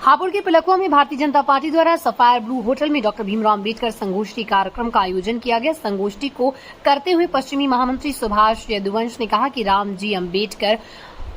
हापुड़ के पिलखुआ में भारतीय जनता पार्टी द्वारा सफायर ब्लू होटल में डॉक्टर भीमराव अम्बेडकर संगोष्ठी कार्यक्रम का आयोजन किया गया। संगोष्ठी को करते हुए पश्चिमी महामंत्री सुभाष यदुवंश ने कहा कि राम जी अम्बेडकर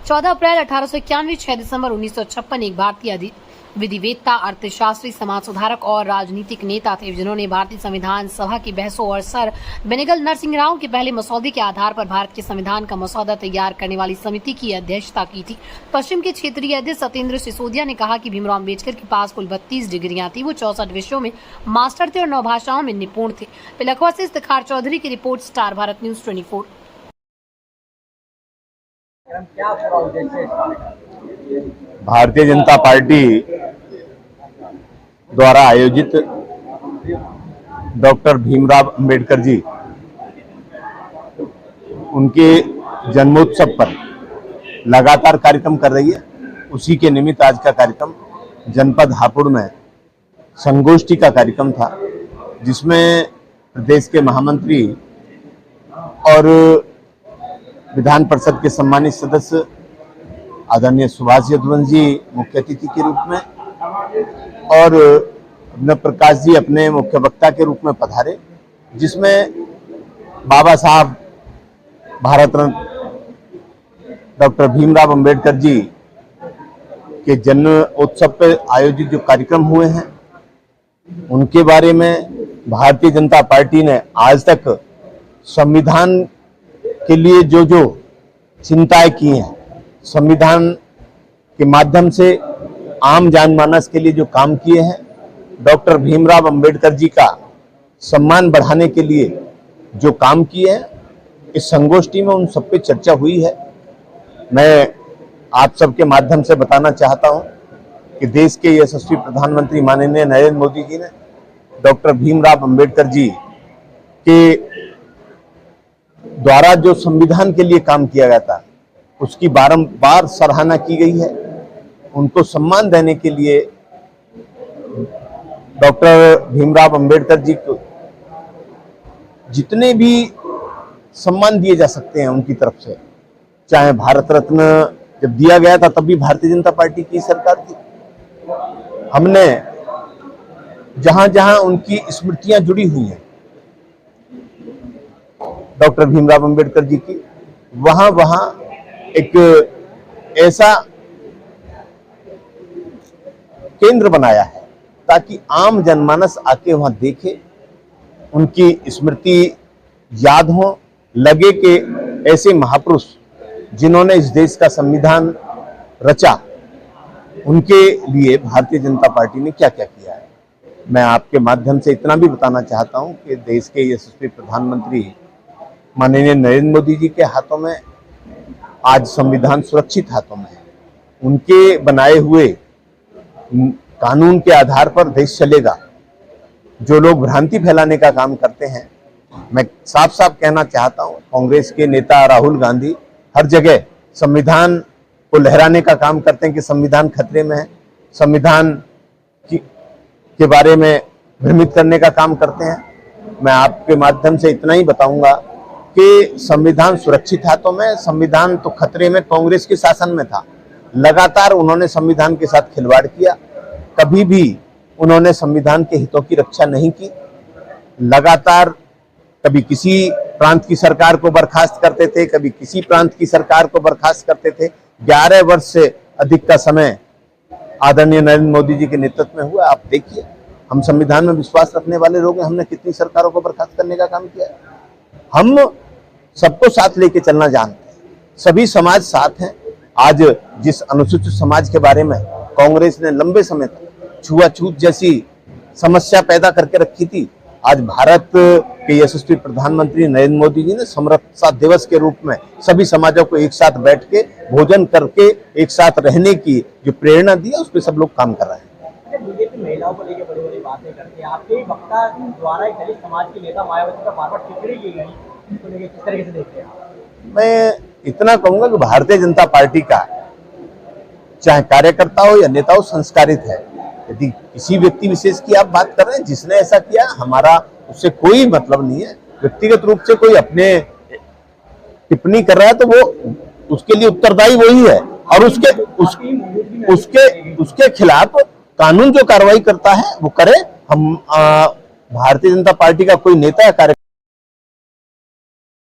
14 अप्रैल 1891, 6 दिसंबर 1956 एक भारतीय विधिवेत्ता, अर्थशास्त्री, समाज सुधारक और राजनीतिक नेता थे, जिन्होंने भारतीय संविधान सभा की बहसों और सर बेनेगल नरसिंह राव के पहले मसौदे के आधार पर भारत के संविधान का मसौदा तैयार करने वाली समिति की अध्यक्षता की थी। पश्चिम के क्षेत्रीय अध्यक्ष सत्येंद्र सिसोदिया ने कहा कि भीमराव अम्बेडकर के पास कुल 32 डिग्रियां थी। वो 64 विषयों में मास्टर थे और 9 भाषाओं में निपुण थे। पिलखुआ से इफ्तिखार चौधरी की report, star Bharat news 24। Bharatiya Janata party द्वारा आयोजित डॉक्टर भीमराव अंबेडकर जी उनके जन्मोत्सव पर लगातार कार्यक्रम कर रही है। उसी के निमित्त आज का कार्यक्रम जनपद हापुड़ में संगोष्ठी का कार्यक्रम था, जिसमें प्रदेश के महामंत्री और विधान परिषद के सम्मानित सदस्य आदरणीय सुभाष यदुवंश जी मुख्य अतिथि के रूप में और नव प्रकाश जी अपने मुख्य वक्ता के रूप में पधारे, जिसमें बाबा साहब भारत रत्न डॉक्टर भीमराव अंबेडकर जी के जन्म उत्सव पर आयोजित जो कार्यक्रम हुए हैं उनके बारे में भारतीय जनता पार्टी ने आज तक संविधान के लिए जो जो चिंताएं की हैं, संविधान के माध्यम से आम जनमानस के लिए जो काम किए हैं, डॉक्टर भीमराव अंबेडकर जी का सम्मान बढ़ाने के लिए जो काम किए हैं, इस संगोष्ठी में उन सब पे चर्चा हुई है। मैं आप सबके माध्यम से बताना चाहता हूं कि देश के यशस्वी प्रधानमंत्री माननीय नरेंद्र मोदी जी ने डॉक्टर भीमराव अंबेडकर जी के द्वारा जो संविधान के लिए काम किया गया था उसकी बारंबार सराहना की गई है। उनको सम्मान देने के लिए डॉक्टर भीमराव अंबेडकर जी को जितने भी सम्मान दिए जा सकते हैं उनकी तरफ से, चाहे भारत रत्न जब दिया गया था तब भी भारतीय जनता पार्टी की सरकार थी। हमने जहां जहां उनकी स्मृतियां जुड़ी हुई हैं डॉक्टर भीमराव अंबेडकर जी की, वहां वहां एक ऐसा केंद्र बनाया है ताकि आम जनमानस आके वहां देखे, उनकी स्मृति याद हो, लगे कि ऐसे महापुरुष जिन्होंने इस देश का संविधान रचा, उनके लिए भारतीय जनता पार्टी ने क्या क्या किया है। मैं आपके माध्यम से इतना भी बताना चाहता हूं कि देश के यशस्वी प्रधानमंत्री माननीय नरेंद्र मोदी जी के हाथों में आज संविधान सुरक्षित हाथों में है। उनके बनाए हुए कानून के आधार पर देश चलेगा। जो लोग भ्रांति फैलाने का काम करते हैं, मैं साफ साफ कहना चाहता हूं, कांग्रेस के नेता राहुल गांधी हर जगह संविधान को लहराने का काम करते हैं कि संविधान खतरे में है, संविधान के बारे में भ्रमित करने का काम करते हैं। मैं आपके माध्यम से इतना ही बताऊंगा कि संविधान सुरक्षित हाथों में, संविधान तो खतरे में कांग्रेस के शासन में था। लगातार उन्होंने संविधान के साथ खिलवाड़ किया, कभी भी उन्होंने संविधान के हितों की रक्षा नहीं की। लगातार कभी किसी प्रांत की सरकार को बर्खास्त करते थे, कभी किसी प्रांत की सरकार को बर्खास्त करते थे। 11 वर्ष से अधिक का समय आदरणीय नरेंद्र मोदी जी के नेतृत्व में हुआ। आप देखिए, हम संविधान में विश्वास रखने वाले लोग हैं, हमने कितनी सरकारों को बर्खास्त करने का काम किया है। हम सबको साथ लेके चलना जानते हैं, सभी समाज साथ हैं। आज जिस अनुसूचित समाज के बारे में कांग्रेस ने लंबे समय तक छुआछूत जैसी समस्या पैदा करके रखी थी, आज भारत के यशस्वी प्रधानमंत्री नरेंद्र मोदी जी ने समरसता दिवस के रूप में सभी समाजों को एक साथ बैठ के भोजन करके एक साथ रहने की जो प्रेरणा दी है, उस पर सब लोग काम कर रहे हैं। बीजेपी महिलाओं को लेकर बड़ी-बड़ी बातें करती है। आपके वक्ता द्वारा एक दलित समाज की नेता मायावती का बार-बार टिप्पणी की गई, तो लेकर किस तरीके से देखते हैं आप? मैं इतना कहूंगा कि भारतीय जनता पार्टी का चाहे कार्यकर्ता हो या नेता हो, संस्कारित है। यदि किसी व्यक्ति विशेष की आप बात कर रहे हैं जिसने ऐसा किया, हमारा उससे कोई मतलब नहीं है। व्यक्तिगत रूप से कोई अपने टिप्पणी कर रहा है तो वो उसके लिए उत्तरदायी वही है। और उसके खिलाफ कानून जो कार्रवाई करता है वो करे। हम भारतीय जनता पार्टी का कोई नेता या कार्यकर्ता